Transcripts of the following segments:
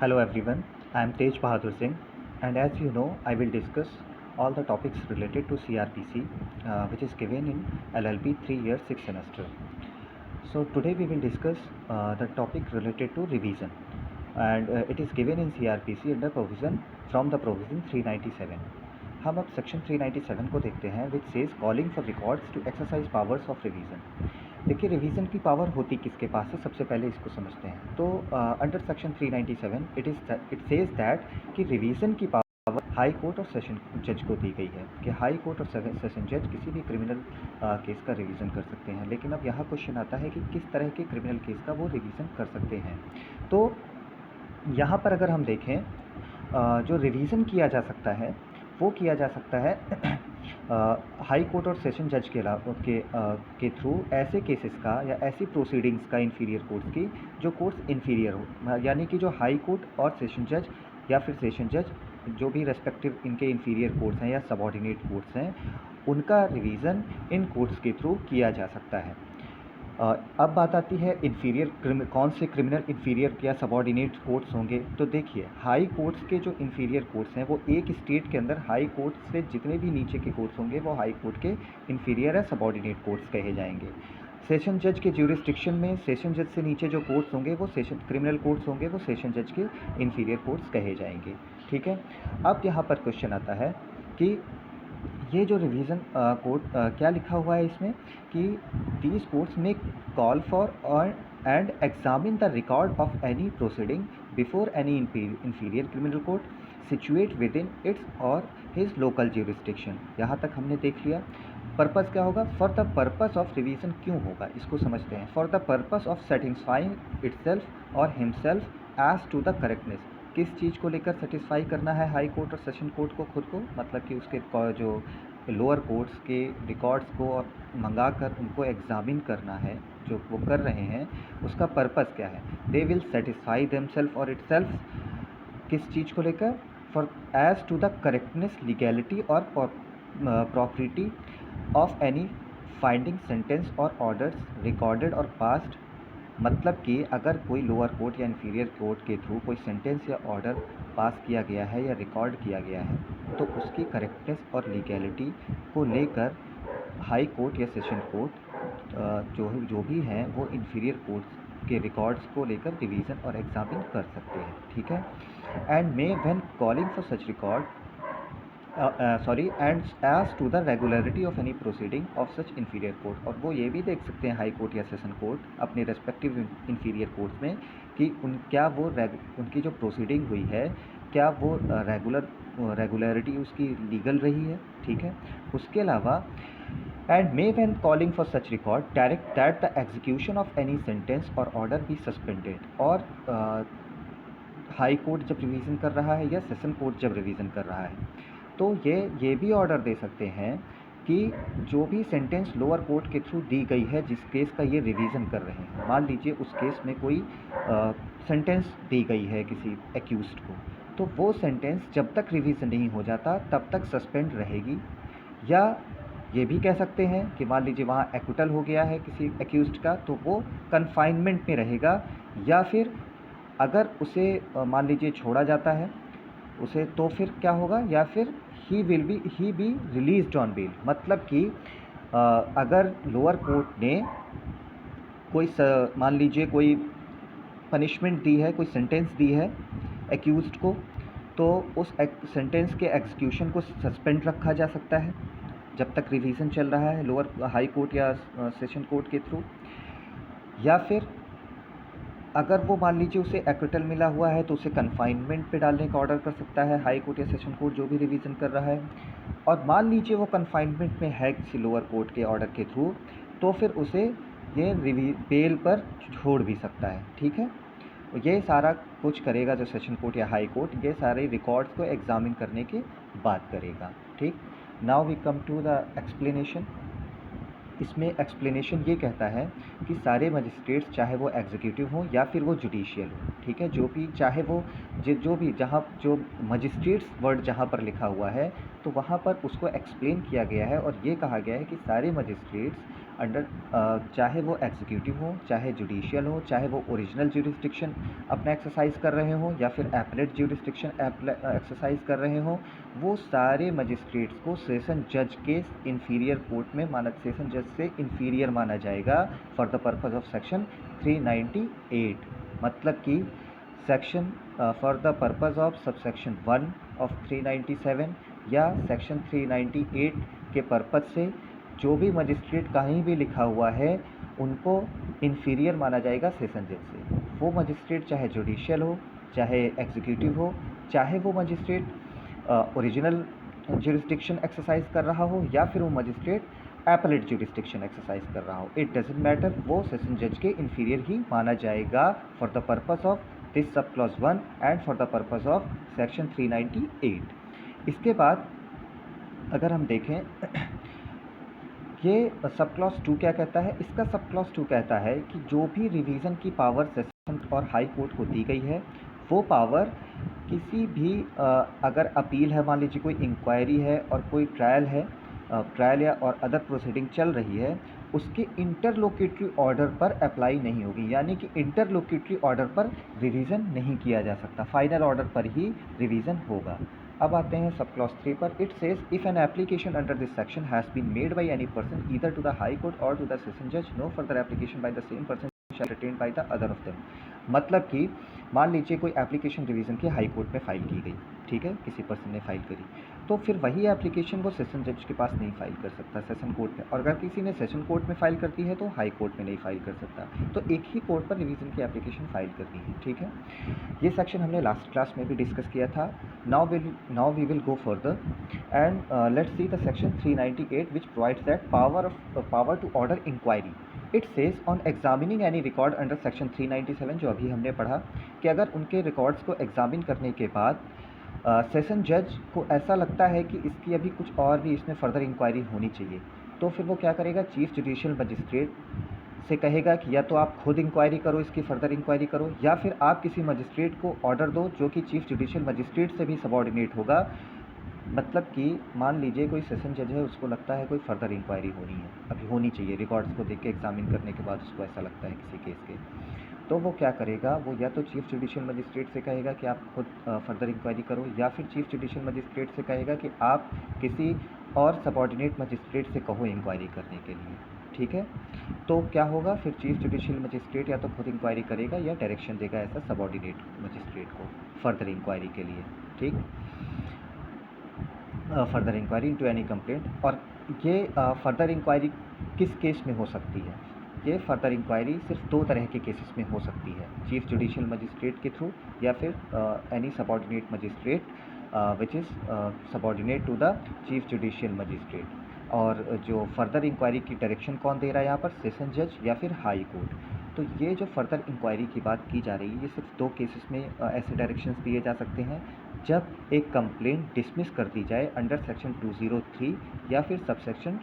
Hello everyone, I am Tej Bahadur Singh, and as you know, I will discuss all the topics related to CRPC, which is given in LLB 3 year 6 semester. So today we will discuss the topic related to revision, and it is given in CRPC under provision from the provision 397. हम अब section 397 को देखते हैं, which says calling for records to exercise powers of revision. देखिए revision की power होती किसके पास है, सबसे पहले इसको समझते हैं। तो under section 397 it says that कि रिवीजन की पावर हाई कोर्ट और सेशन जज को दी गई है कि हाई कोर्ट और सेशन जज किसी भी क्रिमिनल केस का रिवीजन कर सकते हैं। लेकिन अब यहाँ क्वेश्चन आता है कि किस तरह के क्रिमिनल केस का वो रिवीजन कर सकते हैं। तो यहाँ पर अगर हम देखें जो रिवीजन किया जा सकता है वो किया जा सकता है हाई कोर्ट और सेशन जज के थ्रू ऐसे केसेस का या ऐसी प्रोसीडिंग्स का इंफीरियर कोर्ट्स की जो कोर्ट्स इंफीरियर हो, यानी कि जो हाई कोर्ट और सेशन जज या फिर सेशन जज जो भी रेस्पेक्टिव इनके इंफीरियर कोर्ट्स हैं या सबऑर्डिनेट कोर्ट्स हैं, उनका रिवीजन इन कोर्ट्स के थ्रू किया जा सकता है। अब बात आती है कौन से क्रिमिनल इंफीरियर या सबऑर्डिनेट कोर्ट्स होंगे। तो देखिए हाई कोर्ट्स के जो इंफीरियर कोर्ट्स हैं वो एक स्टेट के अंदर हाई कोर्ट से जितने भी नीचे के कोर्ट्स होंगे वो हाई कोर्ट के इंफीरियर या सबऑर्डिनेट कोर्ट्स कहे जाएंगे। सेशन जज के ज्यूरिसडिक्शन में सेशन जज से नीचे जो कोर्ट्स होंगे वो क्रिमिनल कोर्ट्स होंगे, वो सेशन जज के इंफीरियर कोर्ट्स कहे जाएंगे। ठीक है, अब यहाँ पर क्वेश्चन आता है कि ये जो रिवीजन कोर्ट क्या लिखा हुआ है इसमें कि दीज कोर्ट्स में call for and examine the record of any proceeding before any inferior criminal court situate within its or his local jurisdiction. यहाँ तक हमने देख लिया। पर्पस क्या होगा, for the purpose of revision क्यों होगा इसको समझते हैं। For the purpose of satisfying itself or himself as to the correctness. किस चीज़ को लेकर सेटिस्फाई करना है हाई कोर्ट और सेशन कोर्ट को खुद को, मतलब कि उसके जो लोअर कोर्ट्स के रिकॉर्ड्स को मंगा कर उनको एग्जामिन करना है जो वो कर रहे हैं, उसका पर्पस क्या है। They will satisfy themselves or itself, किस चीज़ को लेकर, for as to the correctness legality or property of any finding sentence or orders recorded or passed. मतलब कि अगर कोई लोअर कोर्ट या इन्फीरियर कोर्ट के थ्रू कोई सेंटेंस या ऑर्डर पास किया गया है या रिकॉर्ड किया गया है तो उसकी करेक्टनेस और लीगैलिटी को लेकर हाई कोर्ट या सेशन कोर्ट जो भी हैं वो इन्फीरियर कोर्ट्स के रिकॉर्ड्स को लेकर रिवीजन और एग्जामिन कर सकते हैं। ठीक है, and may when calling for such record and as to the regularity of any proceeding of such inferior court. और वो ये भी देख सकते हैं हाई कोर्ट या सेशन कोर्ट अपने रेस्पेक्टिव इन्फीरियर कोर्ट में कि उनकी जो प्रोसीडिंग हुई है क्या वो रेगुलरिटी उसकी लीगल रही है। ठीक है, उसके अलावा and may when calling for such record direct that the execution of any sentence और ऑर्डर बी सस्पेंडेड। और हाई कोर्ट जब रिवीजन कर रहा है या सेशन कोर्ट जब रिवीजन कर रहा है तो ये भी ऑर्डर दे सकते हैं कि जो भी सेंटेंस लोअर कोर्ट के थ्रू दी गई है जिस केस का ये रिवीजन कर रहे हैं, मान लीजिए उस केस में कोई सेंटेंस दी गई है किसी एक्यूज्ड को, तो वो सेंटेंस जब तक रिवीजन नहीं हो जाता तब तक सस्पेंड रहेगी। या ये भी कह सकते हैं कि मान लीजिए वहाँ एक्विटल हो गया है किसी एक्यूज्ड का तो वो कन्फाइनमेंट में रहेगा, या फिर अगर उसे मान लीजिए छोड़ा जाता है उसे तो फिर क्या होगा, या फिर ही बी रिलीज्ड ऑन बेल। मतलब कि अगर लोअर कोर्ट ने कोई मान लीजिए कोई पनिशमेंट दी है, कोई सेंटेंस दी है एक्यूज्ड को, तो उस सेंटेंस के एग्जीक्यूशन को सस्पेंड रखा जा सकता है जब तक रिवीजन चल रहा है लोअर हाई कोर्ट या सेशन कोर्ट के थ्रू। या फिर अगर वो मान लीजिए उसे एक्विटल मिला हुआ है तो उसे कन्फाइनमेंट पे डालने का ऑर्डर कर सकता है हाई कोर्ट या सेशन कोर्ट जो भी रिवीजन कर रहा है। और मान लीजिए वो कन्फाइनमेंट में है किसी लोअर कोर्ट के ऑर्डर के थ्रू, तो फिर उसे ये बेल पर छोड़ भी सकता है। ठीक है, ये सारा कुछ करेगा जो सेशन कोर्ट या हाई कोर्ट, ये सारे रिकॉर्ड्स को एग्जामिन करने के बाद करेगा। ठीक, now we come to the explanation. इसमें एक्सप्लेनेशन ये कहता है कि सारे मजिस्ट्रेट्स चाहे वो एग्जीक्यूटिव हो या फिर वो जुडिशियल हो, ठीक है, जो भी चाहे वो जो भी जहाँ जो मजिस्ट्रेट्स वर्ड जहाँ पर लिखा हुआ है तो वहाँ पर उसको एक्सप्लेन किया गया है और ये कहा गया है कि सारे मजिस्ट्रेट्स अंडर चाहे वो एग्जीक्यूटिव हो, चाहे जुडिशियल हो, चाहे वो ओरिजिनल ज्यूरिसडिक्शन अपना एक्सरसाइज कर रहे हो या फिर एपलेट ज्यूरिसडिक्शन एक्सरसाइज कर रहे हो, वो सारे मजिस्ट्रेट्स को सेशन जज के इंफीरियर कोर्ट में सेशन जज से इंफीरियर माना जाएगा for the purpose of section 398। मतलब कि section for the purpose of subsection 1 of 397 या सेक्शन 398 के पर्पज़ से जो भी मजिस्ट्रेट कहीं भी लिखा हुआ है उनको इंफीरियर माना जाएगा सेशन जज से। वो मजिस्ट्रेट चाहे जुडिशियल हो, चाहे एग्जीक्यूटिव हो, चाहे वो मजिस्ट्रेट ओरिजिनल ज्यूरिसडिक्शन एक्सरसाइज कर रहा हो या फिर वो मजिस्ट्रेट एपलेट ज्यूरिसडिक्शन एक्सरसाइज कर रहा हो, इट डजेंट मैटर, वो सेशन जज के इंफीरियर ही माना जाएगा for the purpose of this सब clause 1 and for the purpose of section 398। इसके बाद अगर हम देखें ये सब क्लॉज 2 क्या कहता है, इसका सब क्लॉज 2 कहता है कि जो भी रिवीजन की पावर सेशन और हाई कोर्ट को दी गई है, वो पावर किसी भी अगर अपील है, मान लीजिए कोई इंक्वायरी है और कोई ट्रायल है, ट्रायल या और अदर प्रोसीडिंग चल रही है, उसके इंटरलोक्यूटरी ऑर्डर पर अप्लाई नहीं होगी। यानी कि इंटरलोक्यूटरी ऑर्डर पर रिवीजन नहीं किया जा सकता, फाइनल ऑर्डर पर ही रिवीजन होगा। अब आते हैं सब क्लॉज 3 पर। It says if an application under this section has been made by any person either to the high court or to the session जज, no further application by the same person shall retain by the other of them. मतलब कि मान लीजिए कोई application revision की high court में file की गई, ठीक है, किसी पर्सन ने फाइल करी, तो फिर वही एप्लीकेशन वो सेशन जज के पास नहीं फाइल कर सकता, सेशन कोर्ट में। और अगर किसी ने सेशन कोर्ट में फाइल करती है तो हाई कोर्ट में नहीं फाइल कर सकता। तो एक ही कोर्ट पर रिवीजन की एप्लीकेशन फाइल करनी है, ठीक है। ये सेक्शन हमने लास्ट क्लास में भी डिस्कस किया था। Now we will go further and let's see the section 398 which provides that power to order inquiry. It says on examining any record under section 397, जो अभी हमने पढ़ा, कि अगर उनके रिकॉर्ड्स को एग्जामिन करने के बाद सेशन जज को ऐसा लगता है कि इसकी अभी कुछ और भी इसमें फर्दर इंक्वायरी होनी चाहिए, तो फिर वो क्या करेगा, चीफ जुडिशियल मजिस्ट्रेट से कहेगा कि या तो आप खुद इंक्वायरी करो, इसकी फर्दर इंक्वायरी करो, या फिर आप किसी मजिस्ट्रेट को ऑर्डर दो जो कि चीफ जुडिशियल मजिस्ट्रेट से भी सबॉर्डिनेट होगा। मतलब कि मान लीजिए कोई सेशन जज है, उसको लगता है कोई फर्दर इंक्वायरी होनी है, अभी होनी चाहिए, रिकॉर्ड्स को देख के एग्जामिन करने के बाद उसको ऐसा लगता है किसी केस के, तो वो क्या करेगा, वो या तो चीफ जुडिशियल मजिस्ट्रेट से कहेगा कि आप खुद फर्दर इंक्वायरी करो, या फिर चीफ जुडिशियल मजिस्ट्रेट से कहेगा कि आप किसी और सबॉर्डिनेट मजिस्ट्रेट से कहो इंक्वायरी करने के लिए, ठीक है। तो क्या होगा, फिर चीफ जुडिशियल मजिस्ट्रेट या तो खुद इंक्वायरी करेगा या डायरेक्शन देगा ऐसा सबॉर्डिनेट मजिस्ट्रेट को फर्दर इंक्वायरी के लिए, ठीक, further inquiry into any complaint. और ये फर्दर इंक्वायरी किस केस में हो सकती है, ये फर्दर इंक्वायरी सिर्फ 2 तरह के केसेस में हो सकती है, चीफ जुडिशियल मजिस्ट्रेट के थ्रू या फिर any subordinate magistrate which is subordinate to the chief judicial magistrate. और जो फर्दर इंक्वायरी की डायरेक्शन कौन दे रहा है यहाँ पर, सेशन जज या फिर हाई कोर्ट। तो ये जो फर्दर इंक्वायरी की बात की जा रही है, ये सिर्फ 2 केसेस में ऐसे डायरेक्शंस दिए जा सकते हैं, जब एक कंप्लेंट डिसमिस कर दी जाए अंडर सेक्शन 203 या फिर subsection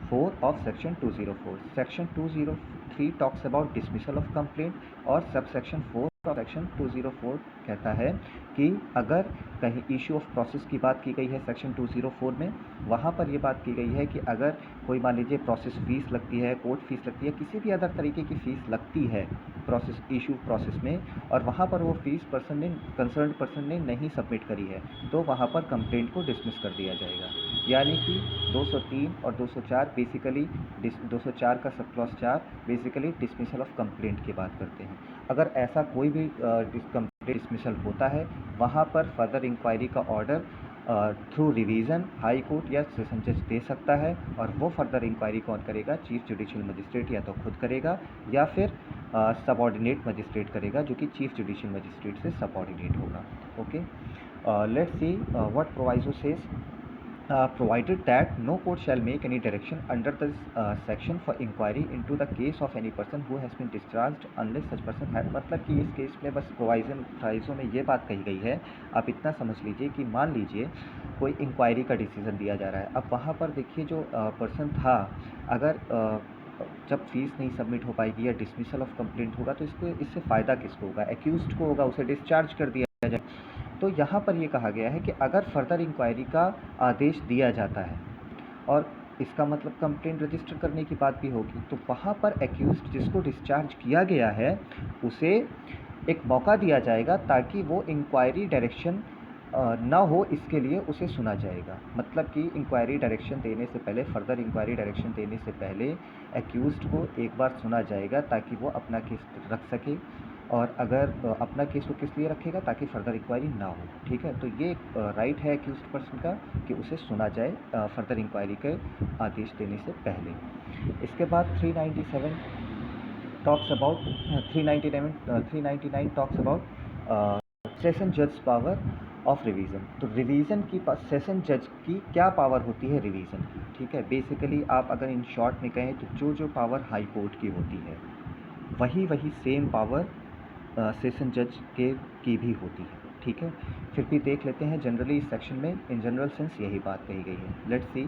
4 of section 204। Section 203 talks about dismissal of complaint और सबसेक्शन 4 ऑफ सेक्शन 204 कहता है कि अगर कहीं इशू ऑफ प्रोसेस की बात की गई है सेक्शन 204 में, वहाँ पर ये बात की गई है कि अगर कोई मान लीजिए प्रोसेस फीस लगती है, कोर्ट फीस लगती है, किसी भी अदर तरीके की फ़ीस लगती है प्रोसेस इशू प्रोसेस में, और वहाँ पर वो फीस कंसर्न पर्सन ने नहीं सबमिट करी है, तो वहाँ पर कंप्लेंट को डिसमिस कर दिया जाएगा। यानी कि 203 और 204 बेसिकली 204 का सब clause 4 basically dismissal of complaint की बात करते हैं। अगर ऐसा कोई भी कंप्लेंट डिसमिसल होता है, वहाँ पर फर्दर इंक्वायरी का order through revision high court या सेशन जज दे सकता है, और वो फर्दर इंक्वायरी कौन करेगा, चीफ जुडिशियल मजिस्ट्रेट या तो खुद करेगा या फिर सबॉर्डिनेट मजिस्ट्रेट करेगा, जो कि चीफ जुडिशियल मजिस्ट्रेट से सबॉर्डिनेट होगा। Okay, let's see what proviso says. Provided that no court shall make any direction under this section for inquiry into the case of any person who has been discharged unless such person had। मतलब कि इस case में बस proviso में ये बात कही गई है, आप इतना समझ लीजिए कि मान लीजिए कोई इंक्वायरी का डिसीज़न दिया जा रहा है। अब वहाँ पर देखिए जो पर्सन था, अगर जब फीस नहीं सबमिट हो पाएगी या डिसमिसल ऑफ कंप्लेंट होगा, तो इससे फ़ायदा किसको होगा, एक्यूज्ड को होगा, उसे डिस्चार्ज कर दिया जाए। तो यहाँ पर ये कहा गया है कि अगर फर्दर इंक्वायरी का आदेश दिया जाता है और इसका मतलब कंप्लेंट रजिस्टर करने की बात भी होगी। तो वहाँ पर एक्यूज्ड जिसको डिस्चार्ज किया गया है उसे एक मौका दिया जाएगा ताकि वो इंक्वायरी डायरेक्शन ना हो, इसके लिए उसे सुना जाएगा। मतलब कि इंक्वायरी डायरेक्शन देने से पहले, फर्दर इंक्वायरी डायरेक्शन देने से पहले एक्यूज्ड को एक बार सुना जाएगा ताकि वो अपना केस रख सके। और अगर अपना केस वो किस लिए रखेगा, ताकि फर्दर इंक्वायरी ना हो। ठीक है, तो ये राइट है एक्यूज्ड पर्सन का कि उसे सुना जाए फर्दर इंक्वायरी के आदेश देने से पहले। इसके बाद 397 talks about 399 talks about session जज पावर ऑफ रिवीजन। तो रिवीजन की सेशन जज की क्या पावर होती है रिवीजन की। ठीक है, बेसिकली आप अगर इन शॉर्ट में कहें तो जो पावर हाई कोर्ट की होती है वही सेम पावर सेशन जज के की भी होती है। ठीक है, फिर भी देख लेते हैं जनरली इस सेक्शन में इन जनरल सेंस यही बात कही गई है। लेट्स सी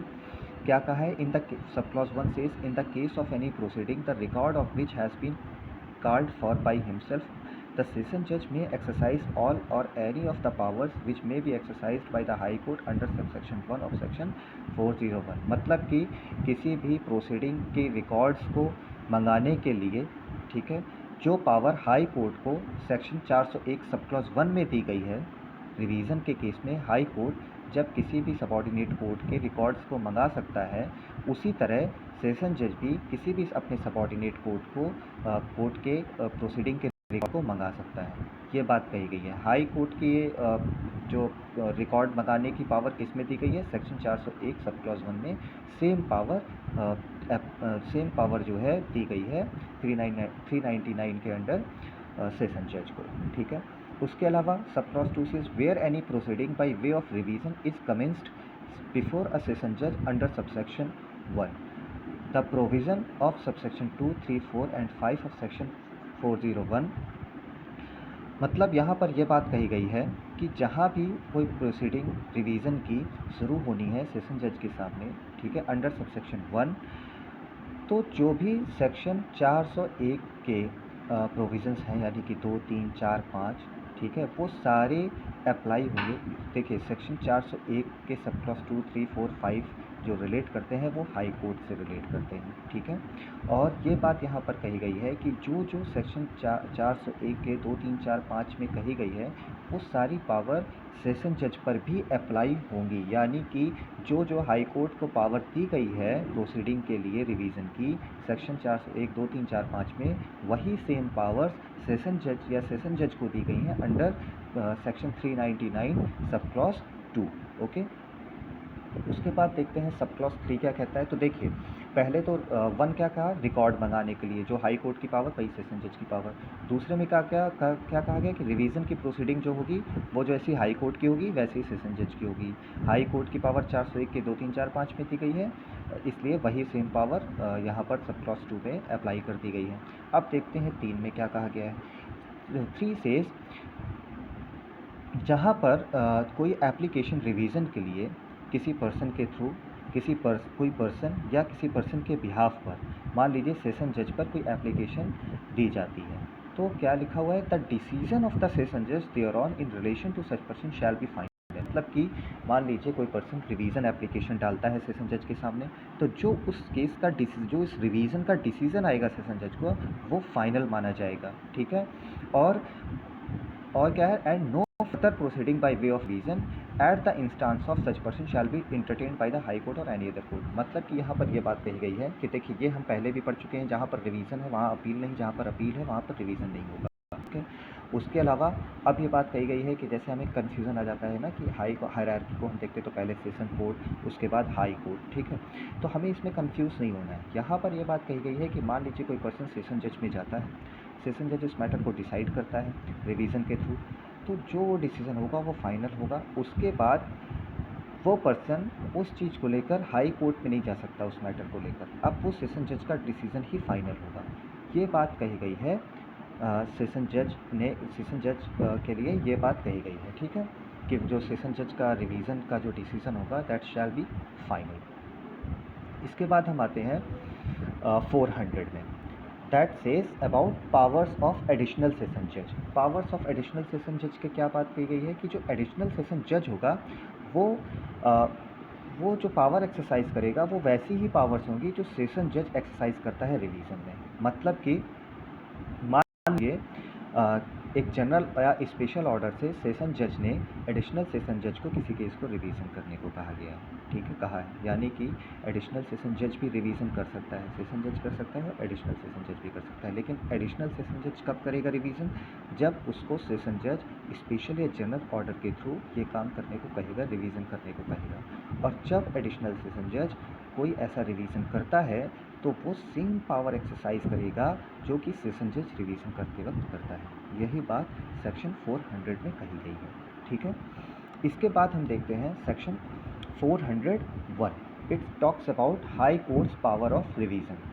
क्या कहा है। In the sub clause 1 says in the case of any proceeding the record of which has been called for by himself, the session judge may exercise all or any of the powers which may be exercised by the High Court under subsection 1 of section 401। मतलब कि किसी भी proceeding के records को मंगाने के लिए, ठीक है, जो पावर हाई कोर्ट को सेक्शन 401 सब क्लॉज 1 में दी गई है, रिवीजन के केस में हाई कोर्ट जब किसी भी सबॉर्डिनेट कोर्ट के रिकॉर्ड्स को मंगा सकता है, उसी तरह सेशन जज भी किसी भी अपने सबॉर्डिनेट कोर्ट को कोर्ट के प्रोसीडिंग के रिकॉर्ड को मंगा सकता है। ये बात कही गई है। हाई कोर्ट की जो रिकॉर्ड मंगाने की पावर किस में दी गई है, सेक्शन 401 सब क्लॉज 1 में सेम पावर जो है दी गई है 399 के अंडर सेशन जज को। ठीक है, उसके अलावा sub clause 2 says where any proceeding by way of revision is commenced before a session जज under subsection 1, the provision of subsection 2, 3, 4 and 5 of section 401। मतलब यहाँ पर यह बात कही गई है कि जहाँ भी कोई प्रोसीडिंग रिवीजन की शुरू होनी है सेशन जज के सामने, ठीक है, अंडर सबसेक्शन 1, तो जो भी सेक्शन 401 के प्रोविजंस हैं, यानी कि 2, 3, 4, 5, ठीक है, वो सारे अप्लाई होंगे। देखिए सेक्शन 401 के सब क्लॉज 2, 3, 4, 5 जो रिलेट करते हैं वो हाई कोर्ट से रिलेट करते हैं। ठीक है, और ये बात यहाँ पर कही गई है कि जो सेक्शन 401 के 2, 3, 4, 5 में कही गई है वो सारी पावर सेशन जज पर भी अप्लाई होंगी। यानी कि जो हाई कोर्ट को पावर दी गई है प्रोसीडिंग के लिए रिवीजन की सेक्शन 401, 2, 3, 4, 5 में, वही सेम पावर्स सेशन जज या सेशन जज को दी गई हैं अंडर सेक्शन 399 सब क्लॉज 2। ओके, उसके बाद देखते हैं सब क्लॉज 3 क्या कहता है। तो देखिए पहले तो 1 क्या कहा, रिकॉर्ड मंगाने के लिए जो हाई कोर्ट की पावर वही सेशन जज की पावर। दूसरे में क्या कहा गया कि रिवीजन की प्रोसीडिंग जो होगी वो जैसी हाई कोर्ट की होगी वैसे ही सेशन जज की होगी। हाई कोर्ट की पावर 401 के 2, 3, 4, 5 में दी गई है, इसलिए वही सेम पावर यहाँ पर सब क्लॉज 2 में अप्लाई कर दी गई है। अब देखते हैं 3 में क्या कहा गया है। 3 सेज जहाँ पर कोई एप्लीकेशन रिवीजन के लिए किसी पर्सन के थ्रू कोई पर्सन या किसी पर्सन के बिहाफ पर, मान लीजिए सेशन जज पर कोई एप्लीकेशन दी जाती है, तो क्या लिखा हुआ है, the decision of the session जज thereon in relation to such person shall be final. मतलब कि मान लीजिए कोई पर्सन रिवीजन एप्लीकेशन डालता है सेशन जज के सामने, तो जो उस केस का जो इस रिवीजन का डिसीजन आएगा सेशन जज को, वो फाइनल माना जाएगा। ठीक है, और क्या है, and no further proceeding by way of reason at the instance of such person shall be entertained by the high court or any other court. मतलब कि यहाँ पर यह बात कही गई है कि देखिए ये हम पहले भी पढ़ चुके हैं, जहाँ पर रिवीजन है वहाँ अपील नहीं, जहाँ पर अपील है वहाँ पर रिवीजन नहीं होगा। ठीक है, उसके अलावा अब ये बात कही गई है कि जैसे हमें कन्फ्यूज़न आ जाता है ना कि हायरार्की को हम देखते तो पहले सेशन कोर्ट उसके बाद हाई कोर्ट। ठीक है, तो हमें इसमें कन्फ्यूज़ नहीं होना है। यहाँ पर यह बात कही गई है कि मान लीजिए कोई पर्सन सेशन जज में जाता है, सेशन जज उस मैटर को डिसाइड करता है रिवीजन के थ्रू, तो जो डिसीज़न होगा वो फाइनल होगा। उसके बाद वो पर्सन उस चीज़ को लेकर हाई कोर्ट में नहीं जा सकता उस मैटर को लेकर, अब वो सेशन जज का डिसीज़न ही फाइनल होगा। ये बात कही गई है सेशन जज के लिए ये बात कही गई है। ठीक है, कि जो सेशन जज का रिवीजन का जो डिसीज़न होगा दैट शैल बी फाइनल। इसके बाद हम आते हैं 400 में, that says about powers of additional session जज। पावर्स ऑफ एडिशनल सेशन जज के क्या बात की गई है कि जो एडिशनल सेशन जज होगा वो वो जो पावर एक्सरसाइज करेगा वो वैसी ही पावर्स होंगी जो सेशन जज एक्सरसाइज करता है रिवीजन में। मतलब कि मान लीजिए एक जनरल या स्पेशल ऑर्डर से सेशन जज ने एडिशनल सेशन जज को किसी केस को रिवीजन करने को कहा गया है, ठीक है, कहा है, यानी कि एडिशनल सेशन जज भी रिवीजन कर सकता है, सेशन जज कर सकता है और एडिशनल सेशन जज भी कर सकता है। लेकिन एडिशनल सेशन जज कब करेगा रिवीजन? जब उसको सेशन जज स्पेशल या जनरल ऑर्डर के थ्रू ये काम करने को कहेगा, रिवीजन करने को कहेगा। और जब एडिशनल सेशन जज कोई ऐसा रिवीजन करता है तो वो सेम पावर एक्सरसाइज करेगा जो कि सेशन जज रिवीजन करते वक्त करता है। यही बात सेक्शन 400 में कही गई है, ठीक है। इसके बाद हम देखते हैं section 401। It talks about high court's power of revision.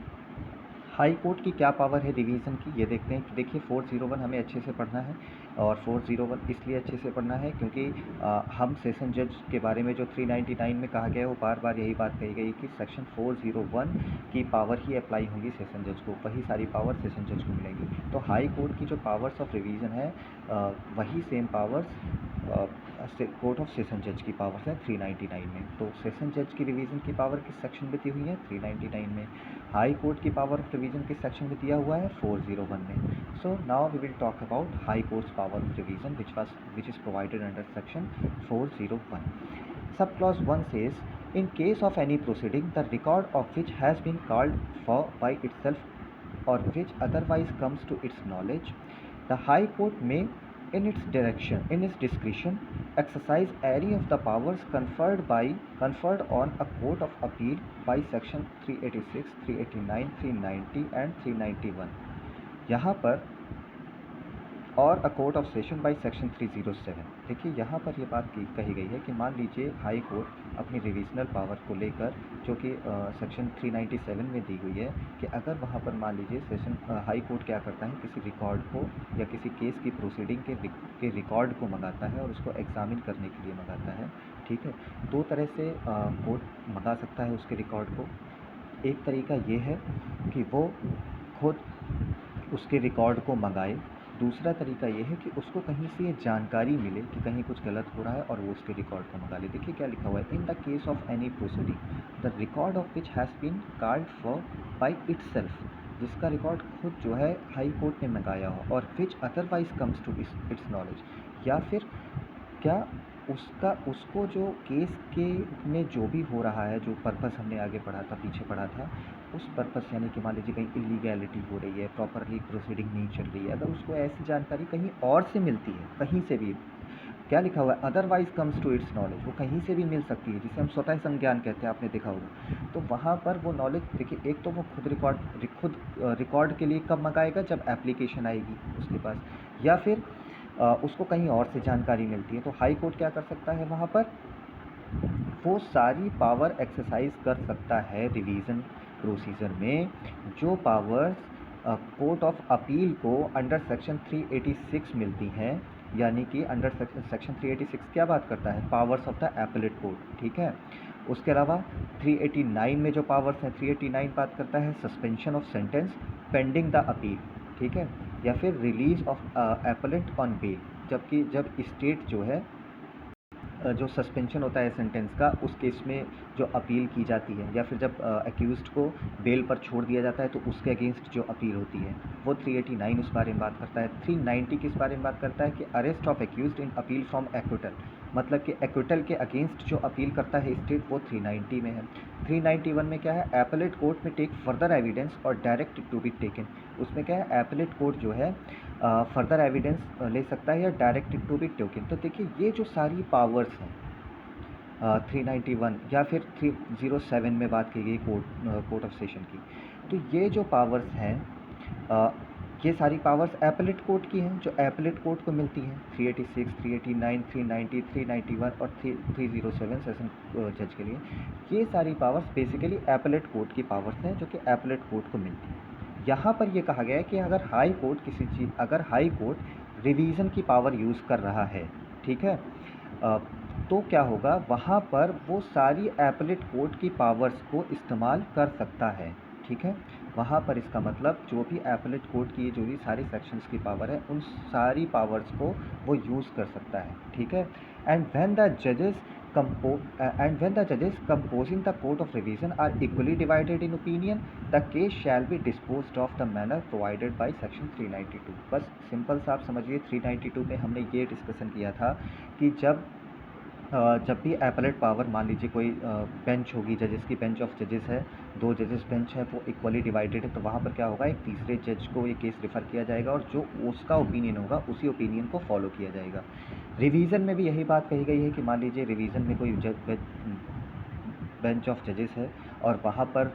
High court की क्या पावर है रिवीजन की, ये देखते हैं। देखिए 401 हमें अच्छे से पढ़ना है, और 401 इसलिए अच्छे से पढ़ना है क्योंकि हम सेशन जज के बारे में जो 399 में कहा गया है वो बार बार यही बात कही गई कि सेक्शन 401 की पावर ही अप्लाई होंगी सेशन जज को, वही सारी पावर सेशन जज को मिलेंगी। तो हाई कोर्ट की जो पावर्स ऑफ रिवीजन है वही same powers court of session जज की पावर्स है 399 में। तो सेशन जज की रिवीजन की पावर किस सेक्शन में दी हुई है? 399 में। हाई कोर्ट की पावर ऑफ रिवीजन किस सेक्शन में दिया हुआ है? 401 में। So now we will talk about high court's power of revision which is provided under section 401. Sub clause 1 says, in case of any proceeding the record of which has been called for by itself or which otherwise comes to its knowledge, the High Court may in its discretion exercise any of the powers conferred on a court of appeal by section 386, 389, 390 and 391 यहाँ पर, और a court of session by section 307। देखिए यहाँ पर ये बात कही गई है कि मान लीजिए हाई कोर्ट अपनी रिविजनल पावर को लेकर, जो कि सेक्शन 397 में दी हुई है, कि अगर वहाँ पर मान लीजिए हाई कोर्ट क्या करता है, किसी रिकॉर्ड को या किसी केस की प्रोसीडिंग के रिकॉर्ड को मंगाता है और उसको एग्जामिन करने के लिए मंगाता है, ठीक है। दो तरह से कोर्ट मंगा सकता है उसके रिकॉर्ड को। एक तरीका ये है कि वो खुद उसके रिकॉर्ड को मंगाए, दूसरा तरीका ये है कि उसको कहीं से ये जानकारी मिले कि कहीं कुछ गलत हो रहा है और वो उसके रिकॉर्ड को मंगा ले। देखिए क्या लिखा हुआ है, in the case of any proceeding the record of which has been called for by itself, जिसका रिकॉर्ड खुद जो है हाई कोर्ट ने मंगाया हो, or which otherwise comes to its knowledge, या फिर क्या उसको जो केस के में जो भी हो रहा है, जो पर्पस हमने आगे पढ़ा था, पीछे पढ़ा था, उस पर्पस यानी कि मान लीजिए कहीं इलीगैलिटी हो रही है, प्रॉपरली प्रोसीडिंग नहीं चल रही है, अगर उसको ऐसी जानकारी कहीं और से मिलती है, कहीं से भी, क्या लिखा हुआ है, otherwise comes to its knowledge, वो कहीं से भी मिल सकती है, जिसे हम स्वतः संज्ञान कहते हैं, आपने देखा होगा। तो वहाँ पर वो नॉलेज देखिए, एक तो वो खुद रिकॉर्ड के लिए कब मंगाएगा, जब एप्लीकेशन आएगी उसके पास, या फिर उसको कहीं और से जानकारी मिलती है। तो हाई कोर्ट क्या कर सकता है, वहाँ पर वो सारी पावर एक्सरसाइज कर सकता है रिवीजन प्रोसीजर में, जो पावर्स कोर्ट ऑफ अपील को अंडर सेक्शन 386 मिलती हैं। यानी कि अंडर सेक्शन 386 क्या बात करता है, powers of the appellate court, ठीक है। उसके अलावा 389 में जो पावर्स हैं, 389 बात करता है suspension of sentence pending the appeal, ठीक है, या फिर release of appellant on bell, जबकि जब स्टेट जो है जो सस्पेंशन होता है सेंटेंस का, उस केस में जो अपील की जाती है, या फिर जब एक्यूज्ड को बेल पर छोड़ दिया जाता है तो उसके अगेंस्ट जो अपील होती है, वो 389 उस बारे में बात करता है। 390 किस बारे में बात करता है कि arrest of accused in appeal from acquittal, मतलब कि एक्विटल के अगेंस्ट जो अपील करता है स्टेट, वो 390 में है। 391 में क्या है, एपेलेट कोर्ट में टेक फर्दर एविडेंस और डायरेक्ट टू बी टेकन, उसमें क्या है, एपेलेट कोर्ट जो है फर्दर एविडेंस ले सकता है या डायरेक्ट टू बी टेकन। तो देखिए ये जो सारी पावर्स हैं 391 या फिर 307 में बात की गई कोर्ट ऑफ सेशन की, तो ये जो पावर्स हैं ये सारी पावर्स एपेलेट कोर्ट की हैं, जो एपेलेट कोर्ट को मिलती हैं 386, 389, 390, 391 और 307 सेशन जज के लिए। ये सारी पावर्स बेसिकली एपेलेट कोर्ट की पावर्स हैं, जो कि एपेलेट कोर्ट को मिलती हैं। यहाँ पर ये कहा गया है कि अगर हाई कोर्ट रिवीजन की पावर यूज़ कर रहा है, ठीक है, तो क्या होगा, वहाँ पर वो सारी एपेलेट कोर्ट की पावर्स को इस्तेमाल कर सकता है, ठीक है। वहाँ पर इसका मतलब जो भी एपेलेट कोर्ट की जो भी सारी सेक्शंस की पावर है, उन सारी पावर्स को वो यूज़ कर सकता है, ठीक है। एंड व्हेन द जजेस and when the judges composing the court of revision are equally divided in opinion, the case shall be disposed of the manner provided by section 392। बस सिंपल सा आप समझिए 392 में हमने ये डिस्कशन किया था कि जब भी एपलेट पावर, मान लीजिए कोई बेंच होगी, जजेस की बेंच ऑफ जजेस है, 2 जजेस बेंच है, वो इक्वली डिवाइडेड है, तो वहाँ पर क्या होगा, एक तीसरे जज को ये केस रेफ़र किया जाएगा और जो उसका ओपिनियन होगा उसी ओपिनियन को फॉलो किया जाएगा। रिवीजन में भी यही बात कही गई है कि मान लीजिए रिवीजन में कोई बेंच ऑफ जजेस है और वहाँ पर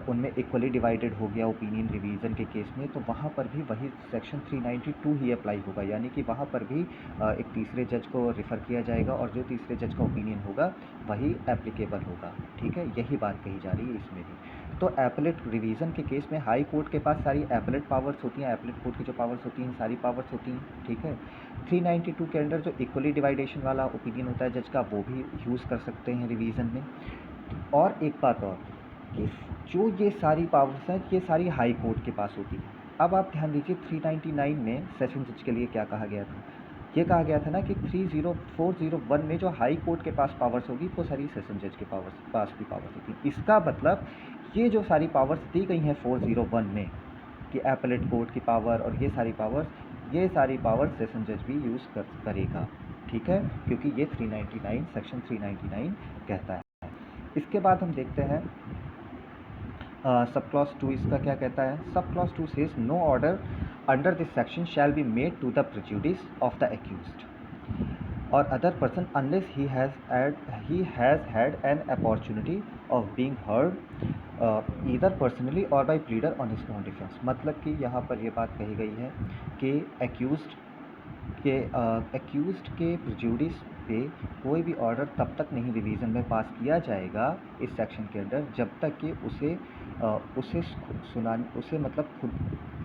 उनमें इक्वली डिवाइडेड हो गया ओपिनियन रिवीजन के केस में, तो वहाँ पर भी वही सेक्शन 392 ही अप्लाई होगा, यानी कि वहाँ पर भी एक तीसरे जज को रेफ़र किया जाएगा और जो तीसरे जज का ओपिनियन होगा वही एप्लीकेबल होगा। ठीक है, यही बात कही जा रही है इसमें भी। तो एपलेट रिवीजन के केस में हाई कोर्ट के पास सारी एपलेट पावर्स होती हैं, एपलेट कोर्ट की जो पावर्स होती हैं सारी पावर्स होती हैं। ठीक है, 392 के अंडर जो इक्वली डिवाइडेशन वाला ओपिनियन होता है जज का, वो भी यूज़ कर सकते हैं रिवीजन में। और एक बात और कि जो ये सारी पावर्स हैं ये सारी हाई कोर्ट के पास होती हैं। अब आप ध्यान दीजिए 399 में सेशन जज के लिए क्या कहा गया था, ये कहा गया था ना कि 30401 में जो हाई कोर्ट के पास पावर्स होगी वो सारी सेशन जज के पास भी पावर्स होगी। इसका मतलब ये जो सारी पावर्स दी गई हैं 401 में कि एपलेट कोर्ट की पावर और ये सारी पावर्स सेशन जज भी यूज़ करेगा। ठीक है, क्योंकि ये 399 सेक्शन 399 कहता है। इसके बाद हम देखते हैं सब क्लॉज 2 इसका क्या कहता है। Sub clause 2 says no order under this section shall be made to the prejudice of the accused or other person unless he has had an opportunity of being heard either personally or by pleader on his own defense। मतलब कि यहाँ पर ये बात कही गई है कि एक्यूज्ड के प्रेजुडिस पे कोई भी ऑर्डर तब तक नहीं रिवीजन में पास किया जाएगा इस सेक्शन के अंदर जब तक कि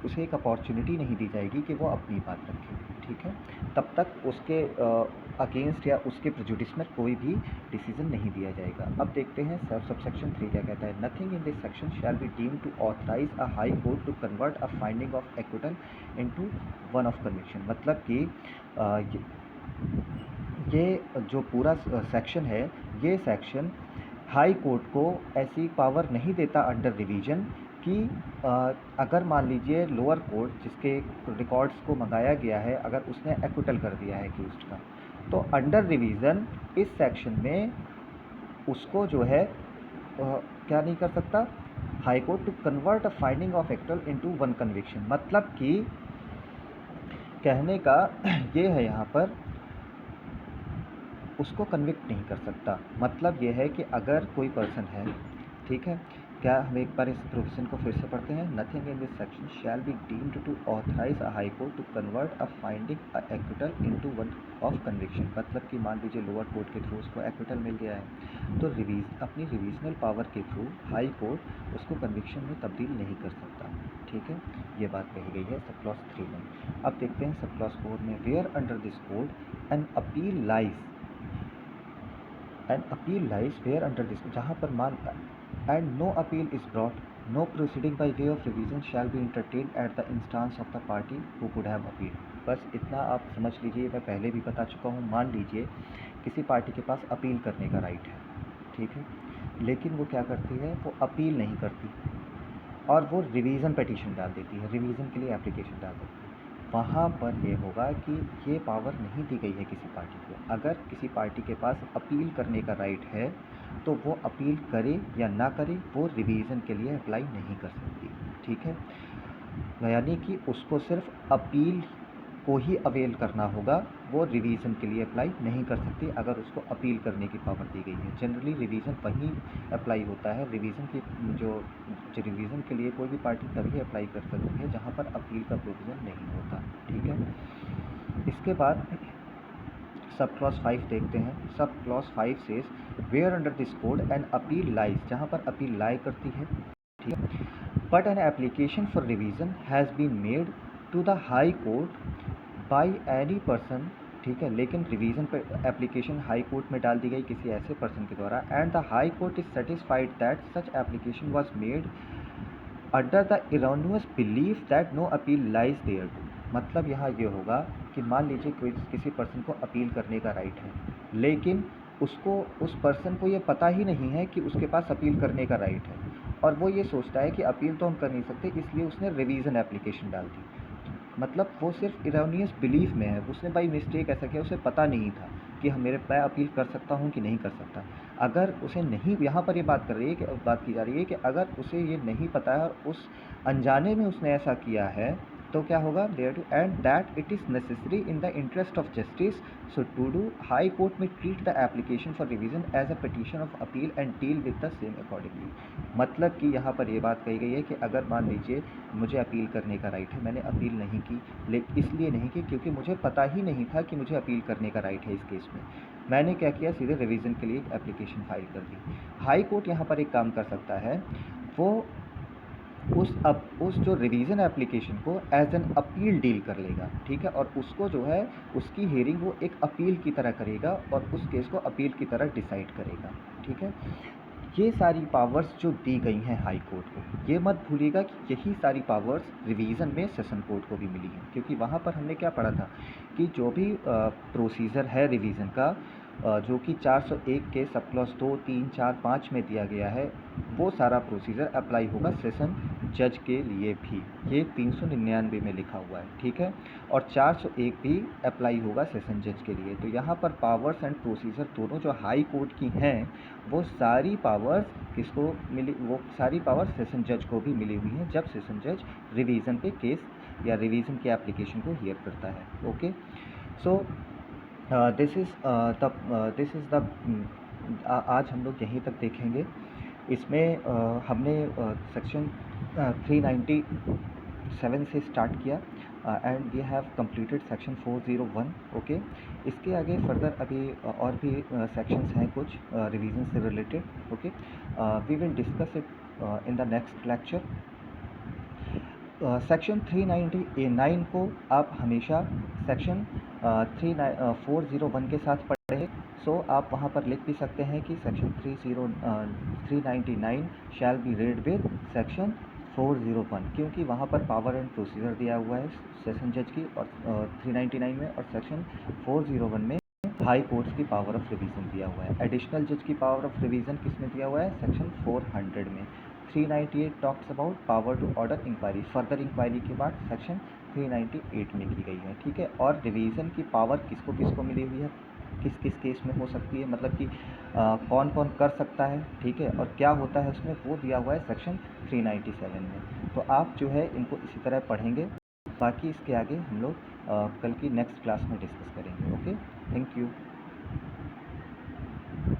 उसे एक अपॉर्चुनिटी नहीं दी जाएगी कि वो अपनी बात रखे। ठीक है, तब तक उसके अगेंस्ट या उसके प्रेजुडिस में कोई भी डिसीजन नहीं दिया जाएगा। अब देखते हैं सबसेक्शन 3 क्या कहता है। Nothing in this section shall be deem to authorise a high court to convert a finding of acquittal into one of conviction. मतलब कि ये जो पूरा सेक्शन है, ये सेक्शन हाई कोर्ट को ऐसी पावर नहीं देता अंडर रिवीजन कि अगर मान लीजिए लोअर कोर्ट जिसके रिकॉर्ड्स को मंगाया गया है अगर उसने एक्विटल कर दिया है एक्यूज्ड का, तो अंडर रिवीजन इस सेक्शन में उसको जो है क्या नहीं कर सकता, high court to convert a finding of acquittal into one conviction. मतलब कि कहने का ये है यहाँ पर उसको कन्विक्ट नहीं कर सकता। मतलब ये है कि अगर कोई पर्सन है, ठीक है, क्या हम एक बार इस प्रोविजन को फिर से पढ़ते हैं। Nothing in this section shall be deemed to authorise a high court to convert a finding a acquittal into one of conviction. मतलब कि मान लीजिए लोअर कोर्ट के थ्रू उसको एक्विटल मिल गया है तो अपनी रिवीजनल पावर के थ्रू हाई कोर्ट उसको कन्विक्शन में तब्दील नहीं कर सकता। ठीक है, ये बात कही गई है सब क्लॉज 3 में। अब देखते हैं सब क्लॉज 4 में। Where under this code an appeal lies where under this, जहाँ पर मान and no appeal is brought, no proceeding by way of revision shall be entertained at the instance of the party who could have appealed। बस इतना आप समझ लीजिए, मैं पहले भी बता चुका हूँ। मान लीजिए किसी पार्टी के पास अपील करने का राइट है, ठीक है, लेकिन वो क्या करती है, वो अपील नहीं करती और वो रिवीजन पिटीशन डाल देती है, रिवीजन के लिए एप्लीकेशन डाल देती है। वहाँ पर ये होगा कि ये पावर नहीं दी गई है किसी पार्टी को। अगर किसी पार्टी के पास अपील करने का राइट है तो वो अपील करे या ना करे वो रिवीजन के लिए अप्लाई नहीं कर सकती। ठीक है, यानी कि उसको सिर्फ अपील को ही अवेल करना होगा, वो रिवीजन के लिए अप्लाई नहीं कर सकती अगर उसको अपील करने की पावर दी गई है। जनरली रिवीजन वहीं अप्लाई होता है, रिवीजन की जो रिवीजन के लिए कोई भी पार्टी तभी अप्लाई कर सकती है जहाँ पर अपील का प्रोविज़न नहीं होता। ठीक है, इसके बाद सब क्लॉज 5 देखते हैं। Sub clause 5 says where under this code an appeal lies, जहाँ पर अपील लाई करती है। ठीक है, but an application for revision has been made to the high court by any person. ठीक है, लेकिन रिवीजन पर एप्लीकेशन हाई कोर्ट में डाल दी गई किसी ऐसे पर्सन के द्वारा and the high court is satisfied that such application was made under the erroneous belief that no appeal lies there to. मतलब यहाँ ये होगा कि मान लीजिए कोई किसी पर्सन को अपील करने का राइट है, लेकिन उसको उस पर्सन को ये पता ही नहीं है कि उसके पास अपील करने का राइट है, और वो ये सोचता है कि अपील तो हम कर नहीं सकते, इसलिए उसने रिवीजन एप्लीकेशन डाल दी। मतलब वो सिर्फ इरोनियस बिलीफ में है, उसने बाई मिस्टेक ऐसा किया, उसे पता नहीं था कि हम मेरे मैं अपील कर सकता हूँ कि नहीं कर सकता। अगर उसे नहीं, यहाँ पर ये बात बात की जा रही है कि अगर उसे ये नहीं पता है और उस अनजाने में उसने ऐसा किया है, तो क्या होगा, there to and that it is necessary in the interest of justice, so to do high court में treat the application for revision as a petition of appeal and deal with the same accordingly. मतलब कि यहाँ पर ये बात कही गई है कि अगर मान लीजिए मुझे अपील करने का राइट है, मैंने अपील नहीं की, लेकिन इसलिए नहीं की क्योंकि मुझे पता ही नहीं था कि मुझे अपील करने का राइट है इस केस में, मैंने क्या किया, सीधे रिवीजन के लिए एप्लीकेशन फाइल कर दी। हाई कोर्ट यहाँ पर एक काम कर सकता है, वो उस जो रिवीजन एप्लीकेशन को एज एन अपील डील कर लेगा, ठीक है, और उसको जो है उसकी हियरिंग वो एक अपील की तरह करेगा और उस केस को अपील की तरह डिसाइड करेगा, ठीक है। ये सारी पावर्स जो दी गई हैं हाई कोर्ट को, ये मत भूलिएगा कि यही सारी पावर्स रिवीजन में सेशन कोर्ट को भी मिली हैं, क्योंकि वहाँ पर हमने क्या पढ़ा था कि जो भी प्रोसीजर है रिवीजन का, जो कि 401 के सब क्लॉज 2, 3, 4, 5 में दिया गया है, वो सारा प्रोसीजर अप्लाई होगा सेशन जज के लिए भी। ये 399 में लिखा हुआ है, ठीक है, और 401 भी अप्लाई होगा सेशन जज के लिए। तो यहाँ पर पावर्स एंड प्रोसीजर दोनों जो हाई कोर्ट की हैं, वो सारी पावर्स किसको मिली, वो सारी पावर्स सेशन जज को भी मिली हुई हैं जब सेशन जज रिवीजन पे केस या रिवीजन की एप्लीकेशन को हियर करता है। Okay, so this is the आज हम लोग यहीं तक देखेंगे। इसमें हमने सेक्शन 397 से स्टार्ट किया and we have completed section 401। Okay, इसके आगे फर्दर अभी और भी सेक्शंस हैं कुछ रिवीजन से related. Okay, we will discuss it in the next lecture. Section 399 को आप हमेशा सेक्शन 401 के साथ पढ़ें। सो आप वहाँ पर लिख भी सकते हैं कि section 399 shall be read with section 401, क्योंकि वहाँ पर पावर एंड प्रोसीजर दिया हुआ है सेशन जज की, और 399 में, और सेक्शन 401 में हाई कोर्ट्स की पावर ऑफ रिवीजन दिया हुआ है। एडिशनल जज की पावर ऑफ रिवीजन किस में दिया हुआ है, सेक्शन 400 में। 398 talks about power to order inquiry, further inquiry की बात सेक्शन 398 में की गई है, ठीक है। और रिवीजन की पावर किसको किसको मिली हुई है, किस किस केस में हो सकती है, मतलब कि कौन कौन कर सकता है, ठीक है, और क्या होता है उसमें, वो दिया हुआ है सेक्शन 397 में। तो आप जो है इनको इसी तरह पढ़ेंगे, बाकी इसके आगे हम लोग कल की नेक्स्ट क्लास में डिस्कस करेंगे। Okay, thank you.